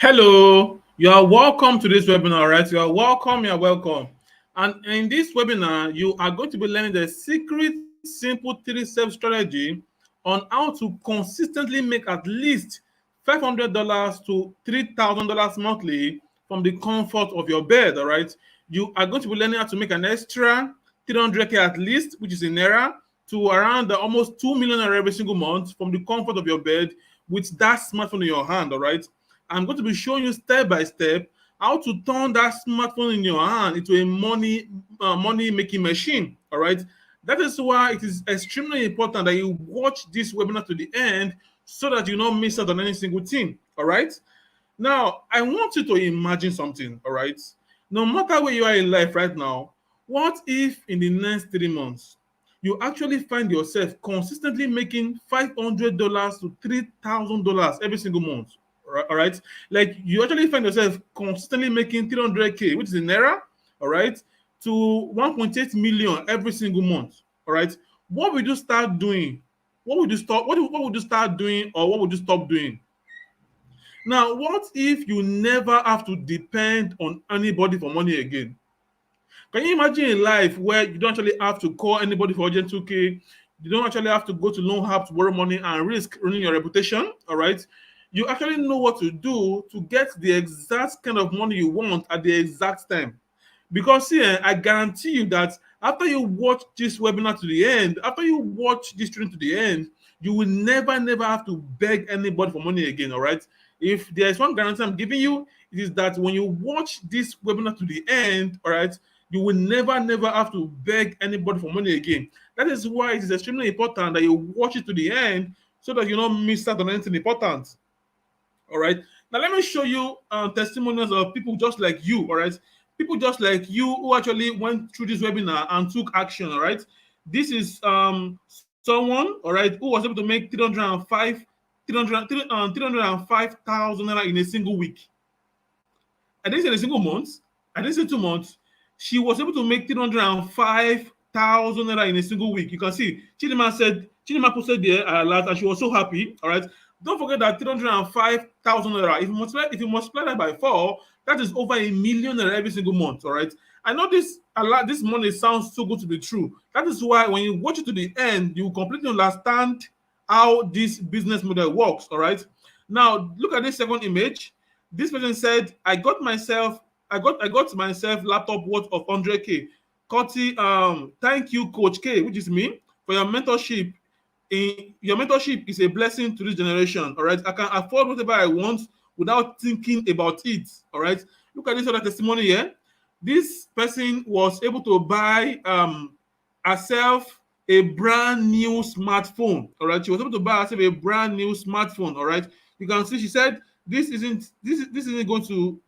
Hello, you are welcome to this webinar, right? You are welcome, you are welcome. And in this webinar, you are going to be learning the secret, simple three-step strategy on how to consistently make at least $500 to $3,000 monthly from the comfort of your bed, all right? You are going to be learning how to make an extra 300K at least, which is in Naira, to around almost 2 million naira every single month from the comfort of your bed with that smartphone in your hand, all right? I'm going to be showing you step by step how to turn that smartphone in your hand into a money making machine. All right. That is why it is extremely important that you watch this webinar to the end so that you don't miss out on any single thing. All right. Now, I want you to imagine something. All right. No matter where you are in life right now, what if in the next 3 months you actually find yourself consistently making $500 to $3,000 every single month? All right, like you actually find yourself consistently making 300K, which is in naira, all right, to 1.8 million every single month. All right, what would you start doing? What would you stop? What would you start doing, or what would you stop doing? Now, what if you never have to depend on anybody for money again? Can you imagine a life where you don't actually have to call anybody for urgent 2K? You don't actually have to go to loan app to borrow money and risk ruining your reputation. All right. You actually know what to do to get the exact kind of money you want at the exact time. Because here, I guarantee you that after you watch this webinar to the end, after you watch this training to the end, you will never have to beg anybody for money again. All right. If there's one guarantee I'm giving you, it is that when you watch this webinar to the end, all right, you will never have to beg anybody for money again. That is why it is extremely important that you watch it to the end so that you don't miss out on anything important. All right. Now let me show you testimonials of people just like you. All right. People just like you who actually went through this webinar and took action. All right. This is someone, all right, who was able to make 305,000 naira in a single week. I didn't say in a single month. I didn't say 2 months. She was able to make 305,000 naira in a single week. You can see Chidima posted there alert and she was so happy. All right. Don't forget that 305,000 naira. If you multiply that by four, that is over a million naira every single month. All right. I know this money sounds so good to be true. That is why when you watch it to the end, you completely understand how this business model works. All right. Now look at this second image. This person said, I got myself laptop worth of 100K. Koti, thank you, Coach K, which is me, for your mentorship. Your mentorship is a blessing to this generation. All right. I can afford whatever I want without thinking about it. All right. Look at this other testimony here. This person was able to buy herself a brand new smartphone. All right. She was able to buy herself a brand new smartphone. All right. You can see she said this isn't going to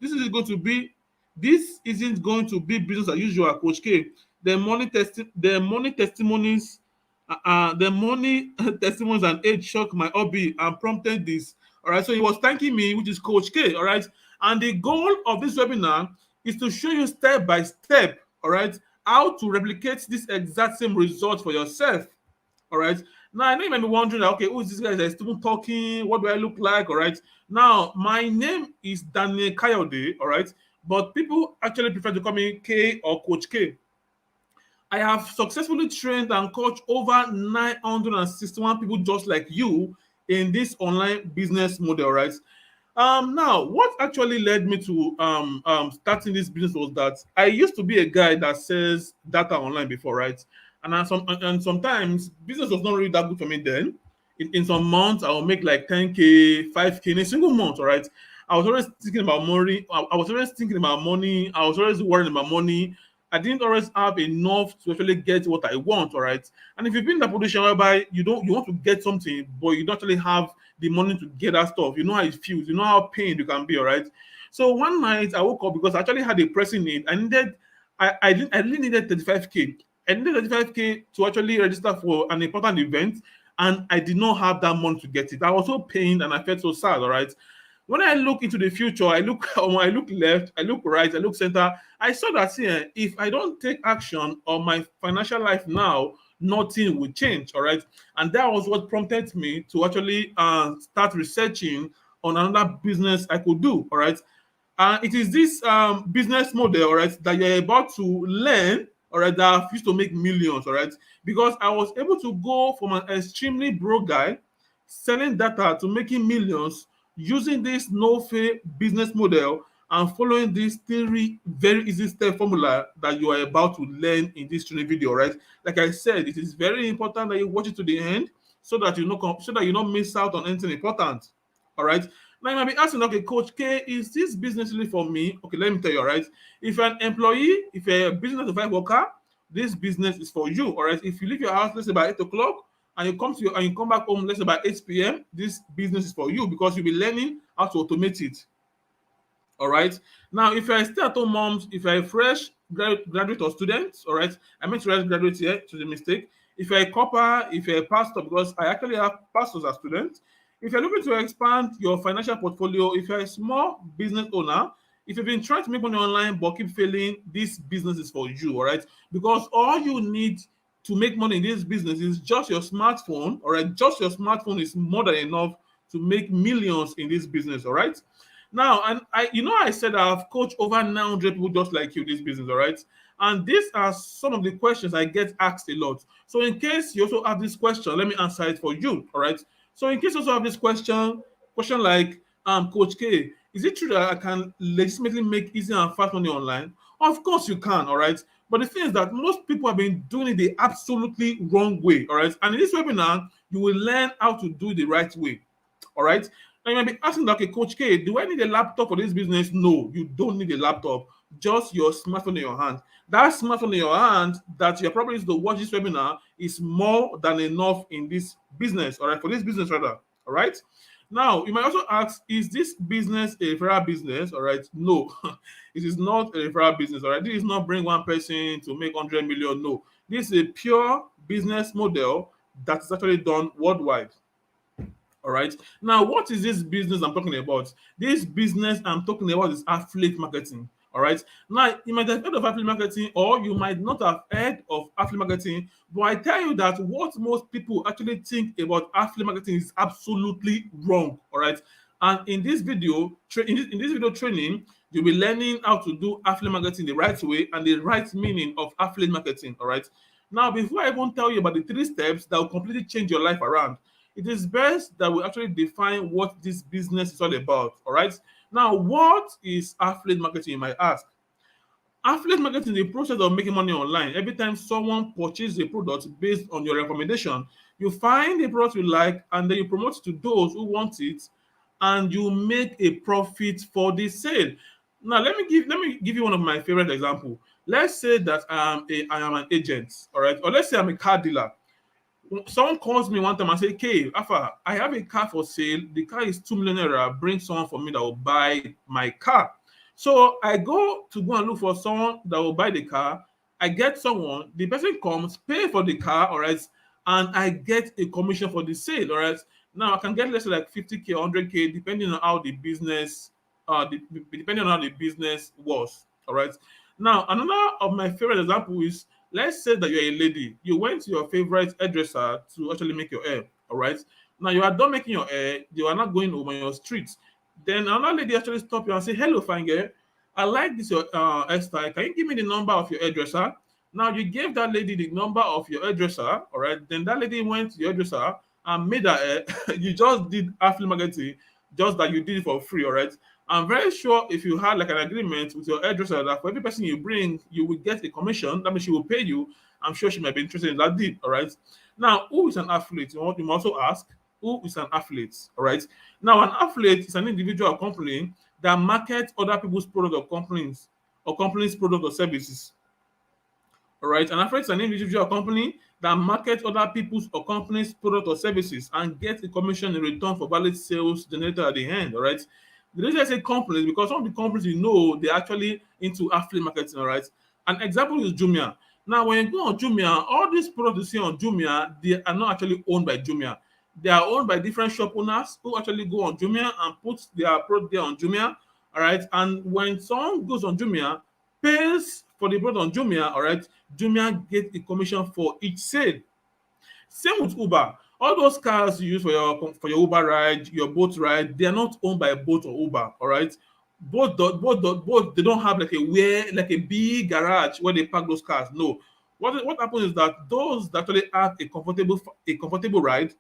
be business as usual, Coach K. The money testimonies and age shocked my hobby and prompted this. All right, so he was thanking me, which is Coach K. All right, and the goal of this webinar is to show you step by step, all right, how to replicate this exact same result for yourself. All right. Now I know you might be wondering, okay, who is this guy that's still talking? What do I look like? All right. Now my name is Daniel Kayode. All right, but people actually prefer to call me K or Coach K. I have successfully trained and coached over 961 people just like you in this online business model, right? Now, what actually led me to starting this business was that I used to be a guy that sells data online before, right? And sometimes business was not really that good for me then. In some months, I will make like 10K, 5K in a single month, all right? I was always thinking about money. I was always thinking about money. I was always worrying about money. I didn't always have enough to actually get what I want, all right? And if you've been in that position whereby you want to get something, but you don't actually have the money to get that stuff, you know how it feels, you know how pained you can be, all right? So one night I woke up because I actually had a pressing need. I really needed 35K. I needed 35K to actually register for an important event, and I did not have that money to get it. I was so pained and I felt so sad, all right? When I look into the future, I look I look left, I look right, I look center. I saw that here, if I don't take action on my financial life now, nothing will change. All right, and that was what prompted me to actually start researching on another business I could do. All right. It is this business model, all right, that you're about to learn, all right, that I've used to make millions, all right, because I was able to go from an extremely broke guy selling data to making millions using this no-fee business model and following this three very easy step formula that you are about to learn in this training video, right? Like I said, it is very important that you watch it to the end so that you don't miss out on anything important. All right. Now you might be asking, okay, Coach K, is this business really for me? Okay, let me tell you, all right. If you're an employee, if you're a business development worker, this business is for you. All right. If you leave your house, let's say by 8 o'clock, and you come back home, let's say by 8 p.m., this business is for you because you'll be learning how to automate it. All right. Now, if you're a stay-at-home mom, if you're a fresh graduate or student, all right, I meant to write graduate here to the mistake. If you're a copper, if you're a pastor, because I actually have pastors as students. If you're looking to expand your financial portfolio, if you're a small business owner, if you've been trying to make money online but keep failing, this business is for you, all right? Because all you need to make money in this business is just your smartphone, all right? Just your smartphone is more than enough to make millions in this business, all right? Now, and I said I've coached over 900 people just like you in this business, all right? And these are some of the questions I get asked a lot. So, in case you also have this question, let me answer it for you, all right? So, in case you also have this question like, Coach K, is it true that I can legitimately make easy and fast money online? Of course, you can, all right? But the thing is that most people have been doing it the absolutely wrong way, all right? And in this webinar, you will learn how to do it the right way. All right. Now you might be asking, okay, Coach K, do I need a laptop for this business? No, you don't need a laptop. Just your smartphone in your hand. That smartphone in your hand that you're probably using to watch this webinar is more than enough in this business. All right, for this business rather. All right. Now you might also ask, is this business a referral business? All right. No, it is not a referral business. All right. This is not bring one person to make 100 million. No, this is a pure business model that is actually done worldwide. All right. Now, what is this business I'm talking about? This business I'm talking about is affiliate marketing. All right. Now, you might have heard of affiliate marketing, or you might not have heard of affiliate marketing. But I tell you that what most people actually think about affiliate marketing is absolutely wrong. All right. And in this video, in this video training, you'll be learning how to do affiliate marketing the right way and the right meaning of affiliate marketing. All right. Now, before I even tell you about the 3 steps that will completely change your life around, it is best that we actually define what this business is all about. All right. Now, what is affiliate marketing? You might ask. Affiliate marketing is the process of making money online. Every time someone purchases a product based on your recommendation, you find a product you like and then you promote it to those who want it, and you make a profit for the sale. Now, let me give you one of my favorite example. Let's say that I am an agent, all right, or let's say I'm a car dealer. Someone calls me one time and say, "Okay, Alpha, I have a car for sale. The car is 2 million naira. Bring someone for me that will buy my car." So I go and look for someone that will buy the car. I get someone, the person comes, pay for the car, all right, and I get a commission for the sale, all right. Now I can get, let's say, like 50K, 100K, depending on how the business, depending on how the business was, all right. Now another of my favorite example is, let's say that you're a lady, you went to your favorite hairdresser to actually make your hair, all right. Now you are done making your hair, you are not going over your streets. Then another lady actually stop you and say, "Hello, fine girl, I like this your hairstyle. Can you give me the number of your hairdresser?" Now you gave that lady the number of your hairdresser, all right. Then that lady went to your hairdresser and made her hair. You just did affiliate marketing, just that you did it for free, all right. I'm very sure if you had like an agreement with your hairdresser that for every person you bring, you will get a commission. That means she will pay you. I'm sure she might be interested in that deal. All right. Now, who is an affiliate? You must also ask, who is an affiliate? All right. Now, an affiliate is an individual or company that markets other people's product or companies' product or services. All right. An affiliate is an individual or company that markets other people's or companies' product or services and gets a commission in return for valid sales generated at the end. All right. The reason I say companies, because some of the companies they're actually into affiliate marketing, all right? An example is Jumia. Now, when you go on Jumia, all these products you see on Jumia, they are not actually owned by Jumia. They are owned by different shop owners who actually go on Jumia and put their product there on Jumia, all right? And when someone goes on Jumia, pays for the product on Jumia, all right, Jumia gets a commission for each sale. Same with Uber. All those cars you use for your Uber ride, your boat ride, they are not owned by Bolt or Uber. All right, both they don't have like a big garage where they park those cars. No, what happens is that those that actually have a comfortable ride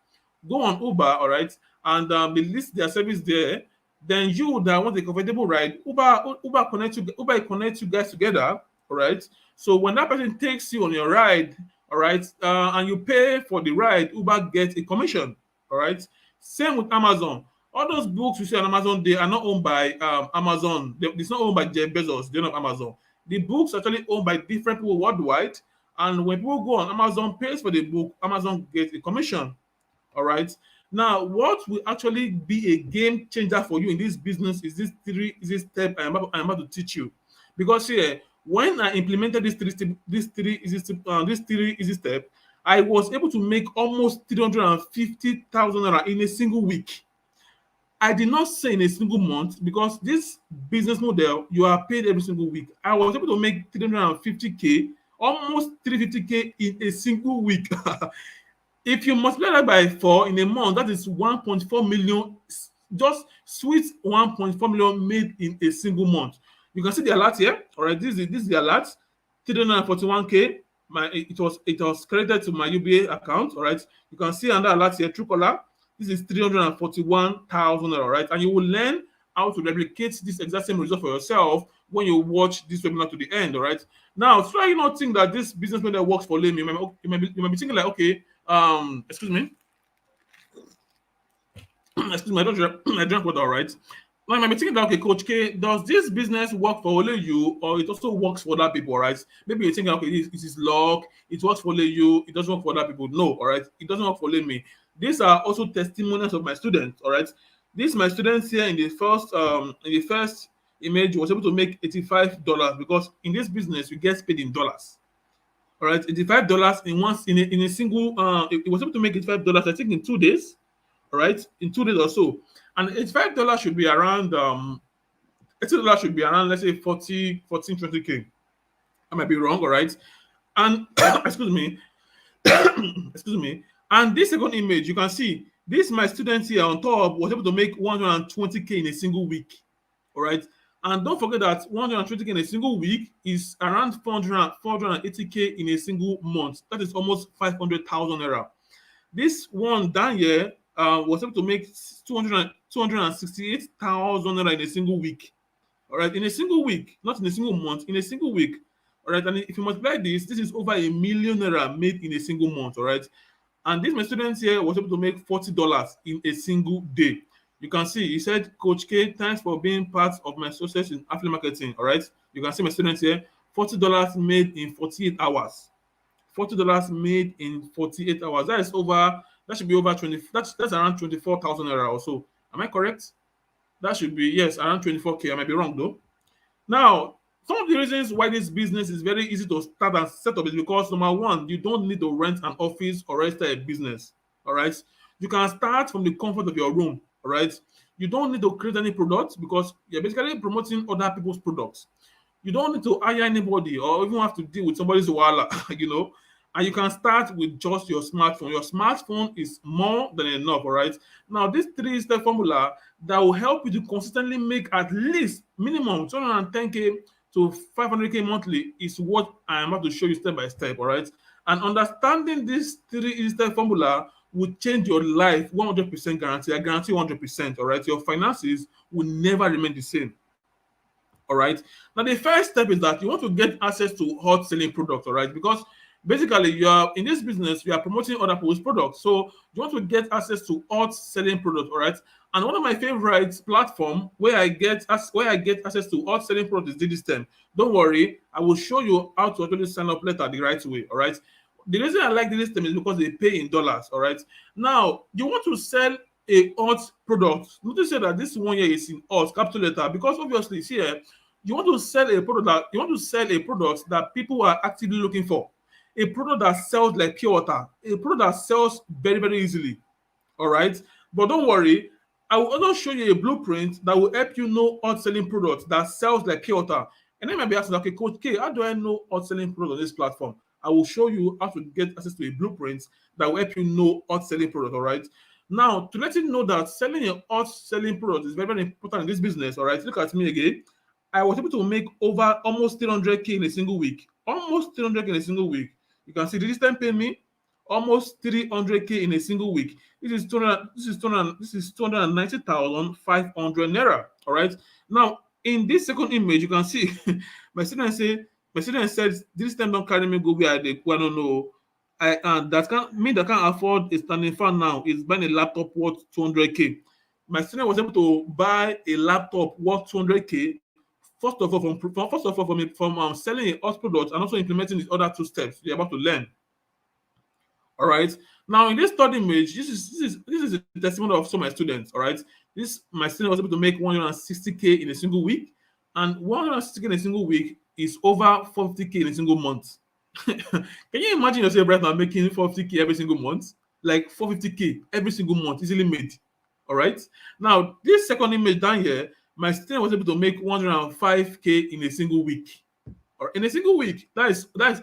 go on Uber, all right, and they list their service there. Then you that want a comfortable ride, Uber connect you guys together, all right. So when that person takes you on your ride, all right, and you pay for the ride, Uber gets a commission, all right. Same with Amazon. All those books you see on Amazon, they are not owned by Amazon. It's not owned by Jeff Bezos. They're not Amazon. The books are actually owned by different people worldwide. And when people go on Amazon, pays for the book, Amazon gets a commission. All right. Now, what will actually be a game changer for you in this business is this step I'm about to teach you. Because here, when I implemented this three easy step, I was able to make almost 350,000 naira in a single week. I did not say in a single month because this business model you are paid every single week. I was able to make 350K, almost 350K in a single week. If you multiply that by 4 in a month, that is 1.4 million, just sweet 1.4 million made in a single month. You can see the alert here. All right, this is the alert, 341K. It was credited to my UBA account. All right, you can see under alert here, Truecaller. This is 341,000, all right, and you will learn how to replicate this exact same result for yourself when you watch this webinar to the end. All right. Now, try not think that this business model works for lame. You might be thinking like, okay, excuse me, excuse me, I drank water, all right. Now you might be thinking that, okay, Coach K, does this business work for only you, or it also works for other people, all right? Maybe you're thinking, okay, this is luck, it works for only you, it doesn't work for other people. No, all right, it doesn't work for only me. These are also testimonials of my students, all right. These my students here in the first image was able to make $85 because in this business we get paid in dollars. All right, $85 in a single. It was able to make $85. I think in 2 days. All right, in 2 days or so, and $85 should be around $80 should be around, let's say 14, 20K. I might be wrong. All right, and excuse me, excuse me. And this second image, you can see this my student here on top was able to make 120K in a single week. All right. And don't forget that 120K in a single week is around 480K in a single month. That is almost 500,000 naira. This one down here was able to make 268,000 naira in a single week. All right. In a single week, not in a single month, in a single week. All right. And if you multiply this is over a million naira made in a single month. All right. And this my student here was able to make $40 in a single day. You can see he said, Coach K, thanks for being part of my success in affiliate marketing. All right. You can see my student here, $40 made in 48 hours. $40 made in 48 hours. That should be over 20. That's around 24,000 naira or so. Am I correct? That should be, yes, around 24K. I might be wrong though. Now, some of the reasons why this business is very easy to start and set up is because number one, you don't need to rent an office or register a business. All right. You can start from the comfort of your room. All right. You don't need to create any products because you're basically promoting other people's products. You don't need to hire anybody or even have to deal with somebody's walla, And you can start with just your smartphone. Your smartphone is more than enough, all right? Now, this three-step formula that will help you to consistently make at least minimum 210K to 500K monthly is what I am about to show you step by step, all right? And understanding this three-step formula will change your life 100% guarantee. I guarantee 100%, all right? Your finances will never remain the same. All right. Now, the first step is that you want to get access to hot selling products, all right? Because basically, you are in this business, you are promoting other people's products. So you want to get access to hot selling products, all right? And one of my favorite platform where I get access to hot selling products is Digistem. Don't worry, I will show you how to actually sign up later the right way, all right? The reason I like Digistem is because they pay in dollars, all right? Now, you want to sell a hot product. Notice here that this one here is in hot, capital letter, because obviously here you want to sell a product that people are actively looking for, a product that sells like pure water, a product that sells very, very easily. All right. But don't worry, I will also show you a blueprint that will help you know hot selling products that sells like pure water. And then might be asking, okay, Coach K, how do I know hot selling products on this platform? I will show you how to get access to a blueprint that will help you know hot selling product. All right. Now, to let you know that selling a hot selling product is very, very important in this business. All right. Look at me again. I was able to make over almost 300K in a single week. Almost 300K in a single week. You can see this time pay me almost 300K in a single week. This is 290,500 naira. All right. Now, in this second image, you can see my student said this time don't carry me go where I dey where I don't know. I and that can't afford a standing fan now is buying a laptop worth 200K. My student was able to buy a laptop worth 200K. First of all, from selling a hot product and also implementing these other two steps you're about to learn. All right. Now, in this third image, this is a testimony of some of my students. All right. This my student was able to make 160K in a single week, and 160K in a single week is over 40K in a single month. Can you imagine yourself right now making 40K every single month? Like 450K every single month, easily made. All right. Now, this second image down here, my student was able to make 105K in a single week. Or in a single week, that is over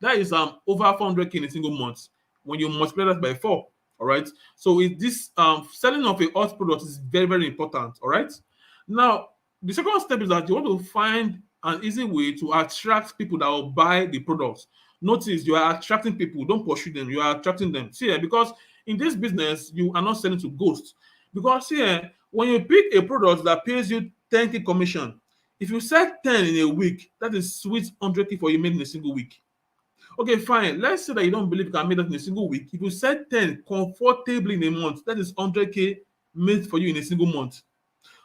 400K in a single month when you multiply that by 4. All right. So this selling of a hot product is very, very important. All right. Now, the second step is that you want to find an easy way to attract people that will buy the products. Notice you are attracting people, don't pursue them, you are attracting them. See, because in this business, you are not selling to ghosts. Because here, when you pick a product that pays you 10K commission, if you sell 10 in a week, that is sweet 100K for you made in a single week. Okay, fine. Let's say that you don't believe you can make that in a single week. If you sell 10 comfortably in a month, that is 100K made for you in a single month.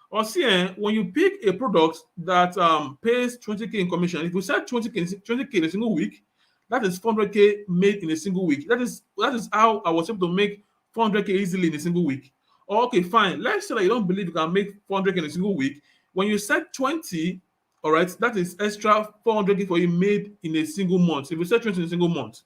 Or see, when you pick a product that pays 20K in commission, if you sell 20K in a single week, that is 400K made in a single week. That is how I was able to make 400K easily in a single week. Or, okay, fine. Let's say that you don't believe you can make 400K in a single week. When you sell 20, all right, that is extra 400K for you made in a single month. If you sell 20 in a single month,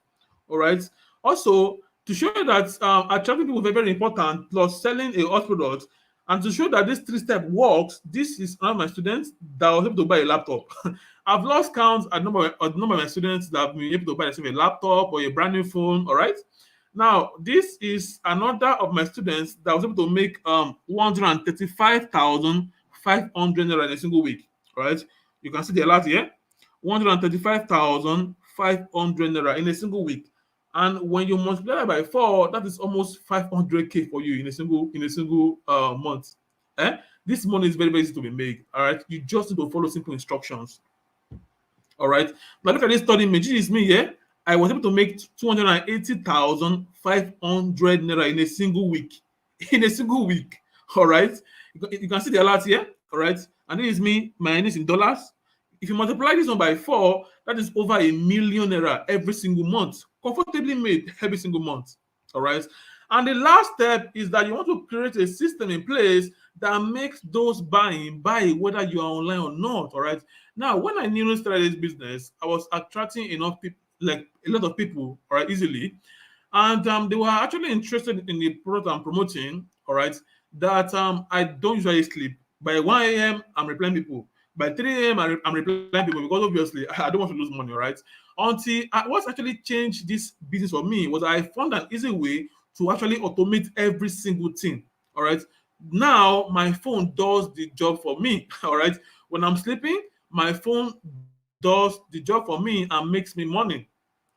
all right. Also, to show you that attracting people is very, very important, plus selling a hot product, and to show that this three-step works, this is one of my students that was able to buy a laptop. I've lost count at the number of my students that have been able to buy a laptop or a brand new phone. All right. Now, this is another of my students that was able to make 135,500 naira in a single week. All right. You can see the alert here. 135,500 naira in a single week. And when you multiply that by 4, that is almost 500K for you in a single month. This money is very, very easy to be made. All right, you just need to follow simple instructions. All right. Now look at this third image. This is me here. I was able to make 280,500 naira in a single week. In a single week. All right. You can see the alert here. All right. And this is me. My name is in dollars. If you multiply this one by 4, that is over 1,000,000 naira every single month, comfortably made every single month. All right. And the last step is that you want to create a system in place that makes those buying buy whether you are online or not. All right. Now, when I newly started this business, I was attracting enough people, like a lot of people, all right, easily, and they were actually interested in the product I'm promoting. All right. That I don't usually sleep. By 1 a.m., I'm replying people. By 3 a.m., I'm replying people because obviously I don't want to lose money, right? Until what actually changed this business for me was I found an easy way to actually automate every single thing. All right. Now my phone does the job for me. All right. When I'm sleeping, my phone does the job for me and makes me money.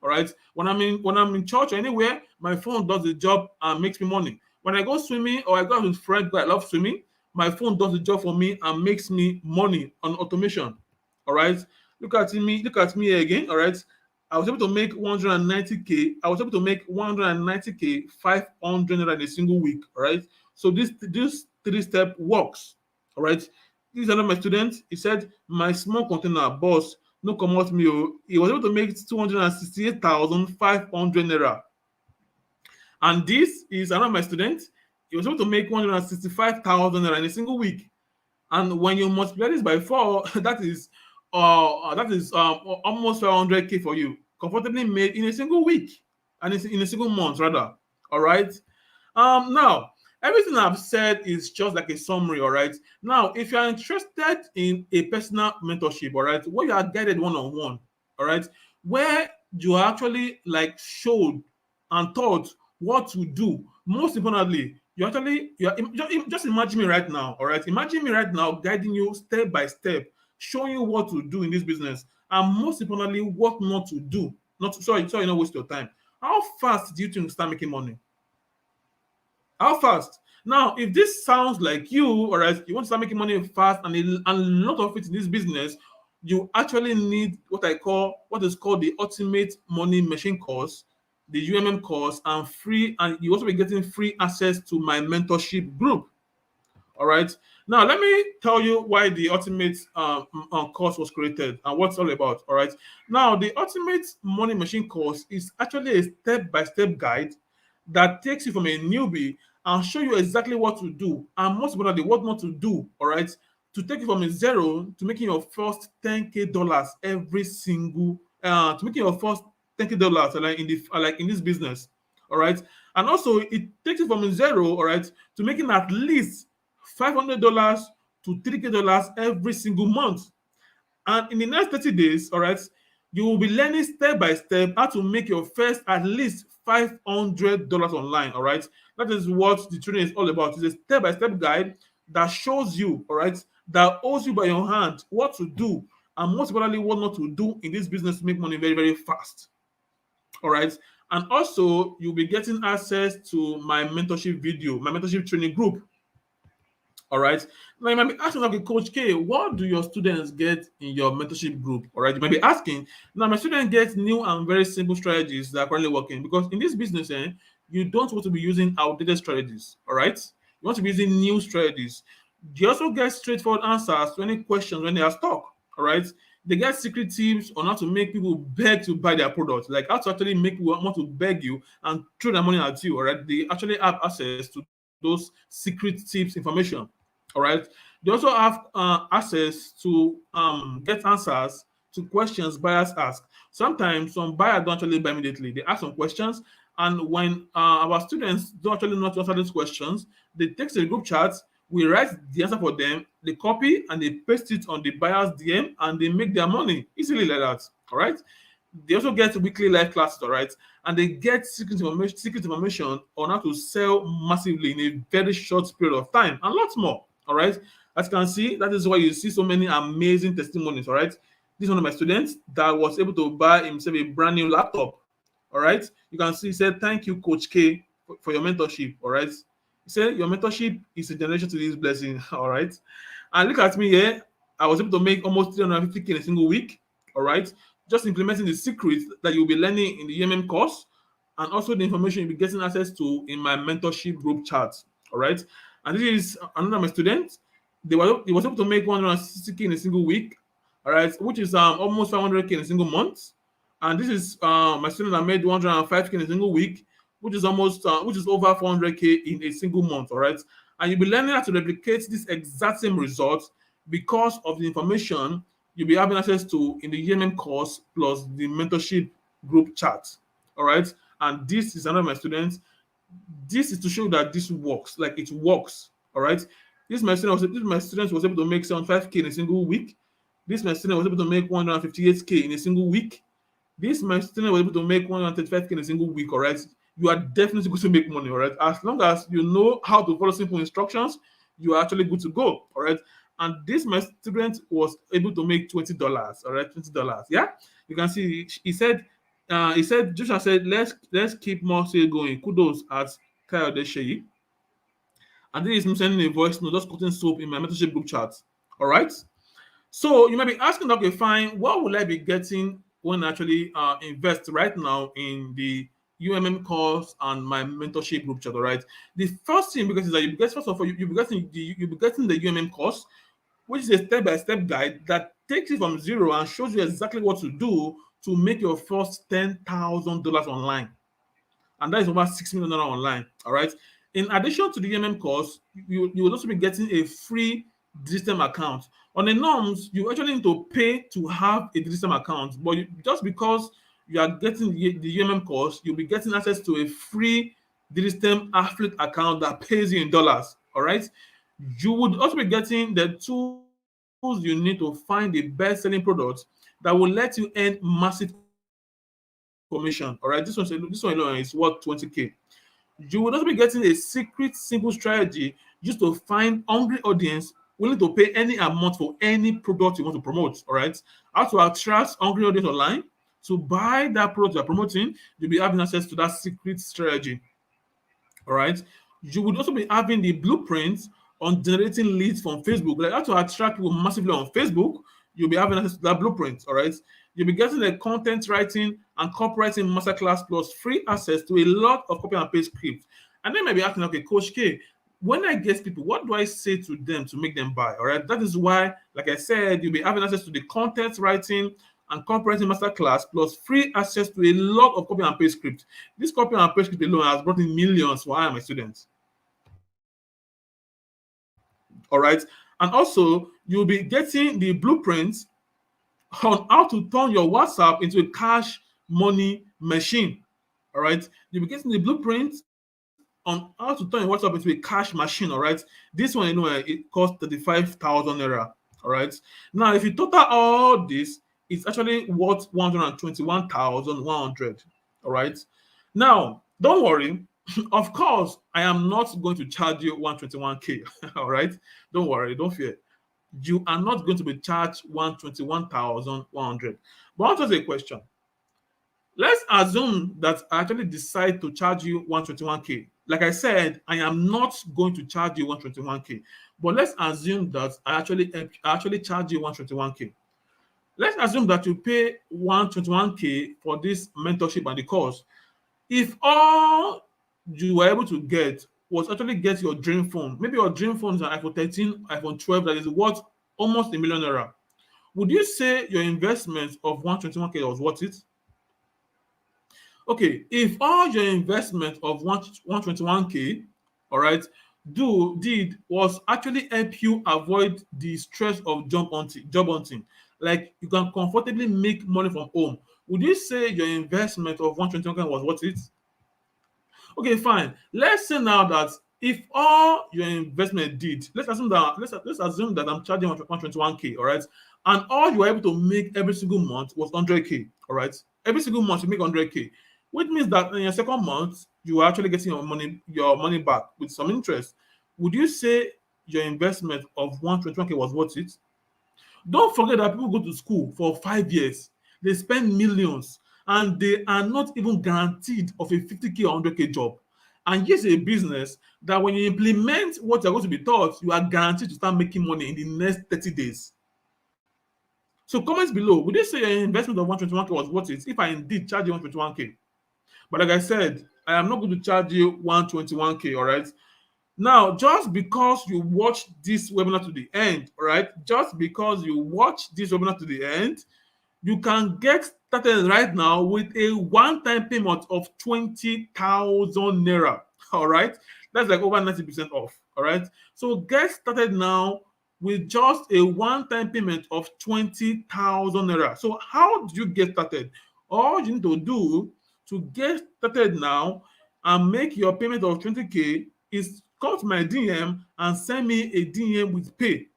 All right. When I'm in church or anywhere, my phone does the job and makes me money. When I go swimming or I go out with friends because I love swimming, my phone does the job for me and makes me money on automation. All right. Look at me again. All right. I was able to make 190K. I was able to make 190K 500 naira in a single week. All right. So this three-step works. All right. This is another my student. He said, my small container boss, no come out me. He was able to make 268,500 naira. And this is another my student. He was able to make 165,000 naira in a single week. And when you multiply this by 4, that is almost 500K for you, comfortably made in a single week, and it's in a single month rather. All right. Now everything I've said is just like a summary. All right. Now, if you are interested in a personal mentorship, all right, where you are guided one-on-one, all right, where you actually like showed and taught what to do. Most importantly, just imagine me right now, all right? Imagine me right now guiding you step by step, showing you what to do in this business, and most importantly, what not to do. Not sorry, not waste your time. How fast do you think you start making money? How fast? Now, if this sounds like you, all right, you want to start making money fast, and a lot of it in this business, you actually need what is called the Ultimate Money Machine course, the UMM course, and you also be getting free access to my mentorship group. All right. Now, let me tell you why the Ultimate course was created and what it's all about. All right. Now, the Ultimate Money Machine course is actually a step-by-step guide that takes you from a newbie and show you exactly what to do and most importantly, what not to do. All right. To take you from a zero to making your first 10K dollars every single to making your first 10K dollars like in this business. All right. And also, it takes you from a zero, all right, to making at least $500 to $3K every single month. And in the next 30 days, all right, you will be learning step by step how to make your first at least $500 online. All right, that is what the training is all about. It's a step by step guide that shows you, all right, that holds you by your hand what to do and most importantly, what not to do in this business to make money very, very fast. All right. And also, you'll be getting access to my mentorship video, my mentorship training group. All right. Now you might be asking, okay, Coach K, what do your students get in your mentorship group? All right. You might be asking, now my students get new and very simple strategies that are currently working because in this business, you don't want to be using outdated strategies. All right. You want to be using new strategies. They also get straightforward answers to any questions when they are stuck. All right. They get secret tips on how to make people beg to buy their products, like how to actually make people want to beg you and throw their money at you. All right. They actually have access to those secret tips information. All right. They also have access to get answers to questions buyers ask. Sometimes some buyers don't actually buy immediately. They ask some questions, and when our students don't actually know how to answer these questions, they text the group chat. We write the answer for them. They copy and they paste it on the buyer's DM, and they make their money easily like that. All right. They also get weekly live classes, all right, and they get secret information on how to sell massively in a very short period of time, and lots more. All right, as you can see, that is why you see so many amazing testimonies. All right, this is one of my students that was able to buy himself a brand new laptop. All right, you can see he said, "Thank you, Coach K, for your mentorship." All right, he said, "Your mentorship is a generation to this blessing." All right, and look at me here. I was able to make almost 350K in a single week. All right, just implementing the secrets that you'll be learning in the UMM course and also the information you'll be getting access to in my mentorship group chat. All right, and this is another of my students. They was able to make 160K in a single week. All right, which is almost 500K in a single month. And this is my student that made 105K in a single week, which is over 400K in a single month. All right, and you'll be learning how to replicate this exact same result because of the information you'll be having access to in the UMM course plus the mentorship group chat. All right, and this is another of my students. This is to show that this works, like it works. All right, this my student was able to make 75K in a single week. This my student was able to make 158K in a single week. This my student was able to make 135K in a single week. All right, you are definitely going to make money. All right, as long as you know how to follow simple instructions, you are actually good to go. All right, and this my student was able to make $20. All right, $20. Yeah, you can see he said Joshua said let's keep more sale going. Kudos at Kayode Sheyi. And this is me sending a voice note, just putting soap in my mentorship group chat. All right. So you might be asking, okay, fine, what will I be getting when I actually invest right now in the UMM course and my mentorship group chat? All right. The first thing because is that you get first of all you'll be getting the UMM course, which is a step-by-step guide that takes you from zero and shows you exactly what to do to make your first $10,000 online, and that is over $6 million online. All right. In addition to the UMM course, you will also be getting a free Digitime account. On the norms, you actually need to pay to have a Digitime account, but just because you are getting the UMM course, you'll be getting access to a free Digitime affiliate account that pays you in dollars. All right. You would also be getting the tools you need to find the best selling products that will let you earn massive commission. All right. commission. All right, this one alone is worth 20K. You will also be getting a secret simple strategy just to find hungry audience willing to pay any amount for any product you want to promote. All right, how to attract hungry audience online to buy that product you're promoting. You'll be having access to that secret strategy. All right, you would also be having the blueprint on generating leads from Facebook, like how to attract people massively on Facebook. You'll be having access to that blueprint. All right, you'll be getting a content writing and copywriting masterclass plus free access to a lot of copy and paste scripts. And then maybe asking, okay, Coach K, when I get people, what do I say to them to make them buy? All right, that is why, like I said, you'll be having access to the content writing and copywriting masterclass plus free access to a lot of copy and paste scripts. This copy and paste script alone has brought in millions for I and my students. All right, and also you'll be getting the blueprints on how to turn your WhatsApp into a cash money machine. All right, you'll be getting the blueprint on how to turn your WhatsApp into a cash machine. All right, this one, it costs 35,000 naira. All right, now if you total all this, it's actually worth 121,100. All right, now don't worry. Of course, I am not going to charge you 121K. All right, don't worry, don't fear. You are not going to be charged 121,100. But I'll just a question. Let's assume that I actually decide to charge you 121K. Like I said, I am not going to charge you 121K. But let's assume that I actually charge you 121K. Let's assume that you pay 121K for this mentorship and the course. If all you were able to get was actually get your dream phone, maybe your dream phone is an iPhone 13, iPhone 12 that is worth almost ₦1 million, would you say your investment of 121K was worth it? Okay, if all your investment of 121K, all right, did was actually help you avoid the stress of job hunting, like you can comfortably make money from home, would you say your investment of 121K was worth it? Okay, fine. Let's say now that if all your investment did, let's assume that I'm charging 121K, all right, and all you were able to make every single month was 100K, all right. Every single month you make 100K, which means that in your second month you are actually getting your money back with some interest. Would you say your investment of 121K was worth it? Don't forget that people go to school for 5 years, they spend millions, and they are not even guaranteed of a 50K or 100K job. And here's a business that when you implement what you're going to be taught, you are guaranteed to start making money in the next 30 days. So comments below, would you say your investment of 121K was worth it if I indeed charge you 121K? But like I said, I am not going to charge you 121K, all right? Now, just because you watch this webinar to the end, all right? Just because you watch this webinar to the end, you can get started right now with a one-time payment of 20,000 naira. All right, that's like over 90% off. All right, so get started now with just a one-time payment of 20,000 naira. So how do you get started? All you need to do to get started now and make your payment of 20K is come to my DM and send me a DM with pay.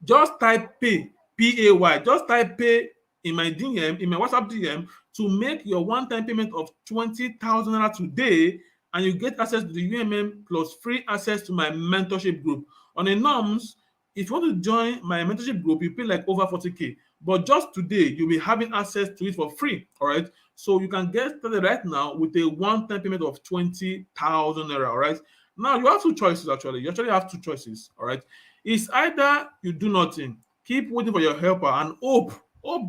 Just type pay, P-A-Y. Just type pay in my DM, in my WhatsApp DM, to make your one-time payment of 20,000 naira today, and you get access to the UMM plus free access to my mentorship group. On a norms, if you want to join my mentorship group, you pay like over 40K. But just today, you'll be having access to it for free. All right. So you can get started right now with a one-time payment of 20,000 naira. All right. Now you have two choices actually. You actually have two choices. All right. It's either you do nothing, keep waiting for your helper, and hope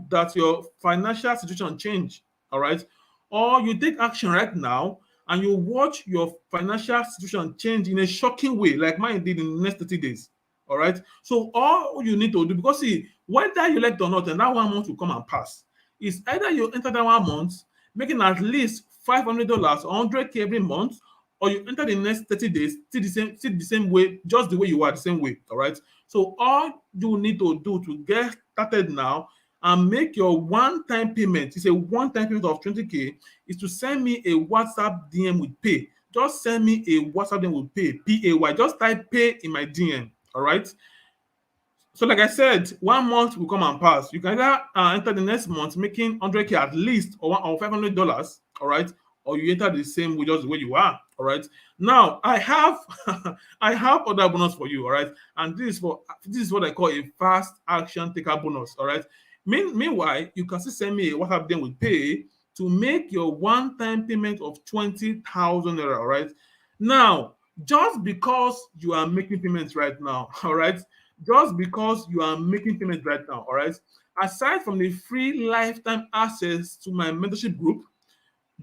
that your financial situation change, all right, or you take action right now and you watch your financial situation change in a shocking way, like mine did in the next 30 days. All right. So all you need to do, because see, whether you like it or not, and that 1 month will come and pass, is either you enter that 1 month making at least $500 or 100K every month, or you enter the next 30 days still the same way, just the way you are, the same way. All right. So all you need to do to get started now and make your one-time payment, it's a one-time payment of 20K, is to send me a WhatsApp DM with pay. Just send me a WhatsApp DM with pay, P-A-Y. Just type pay in my DM. All right. So like I said, 1 month will come and pass. You can either enter the next month making 100K at least, or $500, all right, or you enter the same way, just the way you are, all right. Now I have I have other bonus for you, all right, and this is what I call a fast action taker bonus, all right. Meanwhile, you can still send me a WhatsApp then with pay to make your one-time payment of 20,000 naira, all right. Now, just because you are making payments right now, all right, just because you are making payments right now, all right, aside from the free lifetime access to my mentorship group,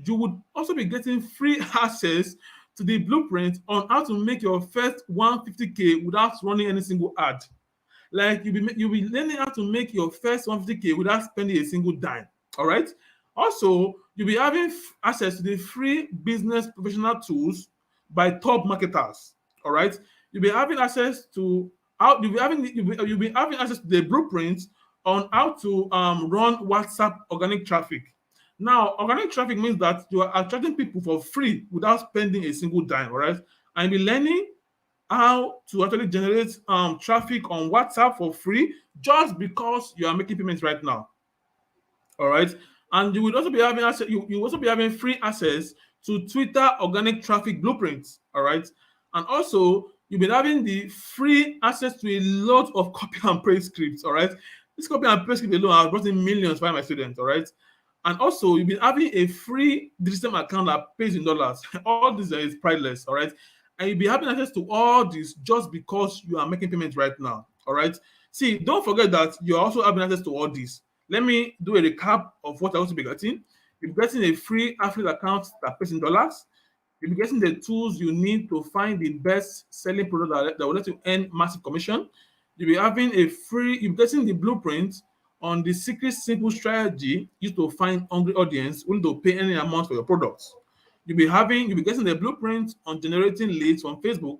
you would also be getting free access to the blueprint on how to make your first 150K without running any single ad. Like you'll be learning how to make your first 150K without spending a single dime. All right. Also, you'll be having access to the free business professional tools by top marketers. All right. You'll be having access to how you'll be having access to the blueprints on how to run WhatsApp organic traffic. Now, organic traffic means that you are attracting people for free without spending a single dime. All right. And you'll be learning how to actually generate traffic on WhatsApp for free just because you are making payments right now. All right. And you will also be having access, you also be having free access to Twitter organic traffic blueprints. All right. And also you'll be having the free access to a lot of copy and paste scripts. All right. This copy and paste script alone, I've brought in millions by my students. All right. And also, you'll be having a free digital account that pays in dollars. All this is priceless, all right? And you'll be having access to all this just because you are making payments right now, all right? See, don't forget that you're also having access to all this. Let me do a recap of what I also be getting. You'll be getting a free affiliate account that pays in dollars. You'll be getting the tools you need to find the best selling product that will let you earn massive commission. You'll be getting the blueprint on the secret simple strategy used to find hungry audience willing to pay any amount for your products. You'll be getting the blueprint on generating leads from Facebook.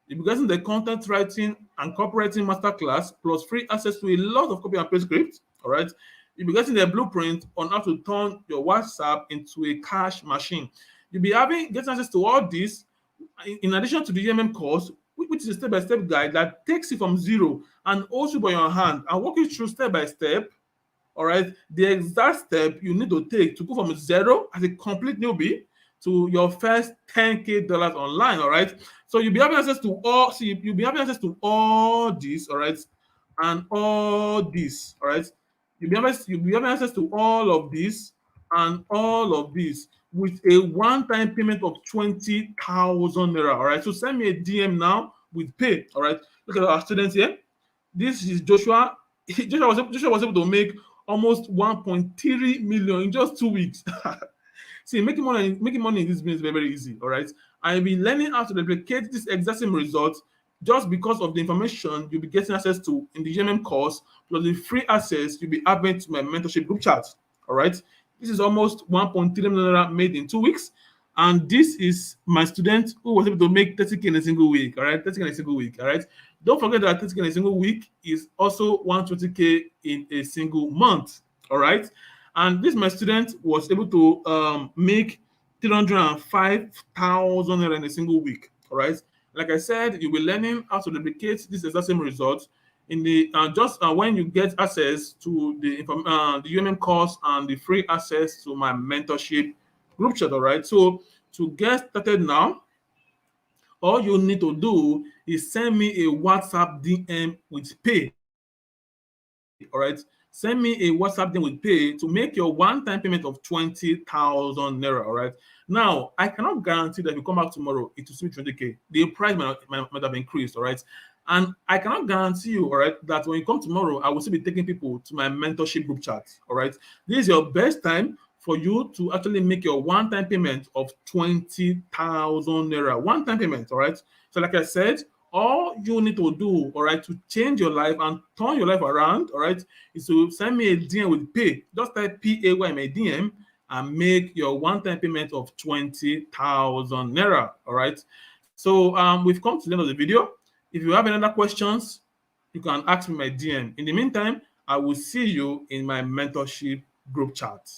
You'll be getting the content writing and copywriting masterclass plus free access to a lot of copy and paste scripts. All right. You'll be getting the blueprint on how to turn your WhatsApp into a cash machine. You'll be getting access to all this in addition to the UMM course, which is a step-by-step guide that takes you from zero and holds you by your hand and walk you through step by step, all right, the exact step you need to take to go from zero as a complete newbie to your first 10K dollars online, all right. So you'll be having access to all this, all right, and all this, all right. You'll be having access to all of this and all of this with a one-time payment of 20,000 naira. All right. So send me a DM now with pay. All right. Look at our students here. This is Joshua. Joshua was able to make almost 1.3 million in just 2 weeks. See, making money in this business is very, very easy. All right. I've been learning how to replicate this exact same result just because of the information you'll be getting access to in the GMM course, plus the free access you'll be having to my mentorship group chat. All right. This is almost 1.3 million made in 2 weeks. And this is my student who was able to make 30K in a single week. All right. 30K in a single week. All right. Don't forget that 30K in a single week is also 120K in a single month. All right. And this my student was able to make 305,000 in a single week. All right. Like I said, you'll be learning how to replicate this exact same result in the when you get access to the UMM course and the free access to my mentorship group chat. All right. So to get started now, all you need to do is send me a WhatsApp DM with pay. All right. Send me a WhatsApp DM with pay to make your one-time payment of 20,000 naira. All right. Now, I cannot guarantee that if you come back tomorrow, it will still be 20K. The price might have increased. All right. And I cannot guarantee you, all right, that when you come tomorrow, I will still be taking people to my mentorship group chat. All right. This is your best time for you to actually make your one-time payment of 20,000 naira. One-time payment. All right. So, like I said, all you need to do, all right, to change your life and turn your life around, all right, is to send me a DM with pay. Just type PAY in my DM and make your one-time payment of 20,000 naira. All right. So we've come to the end of the video. If you have any other questions, you can ask me my DM. In the meantime, I will see you in my mentorship group chat.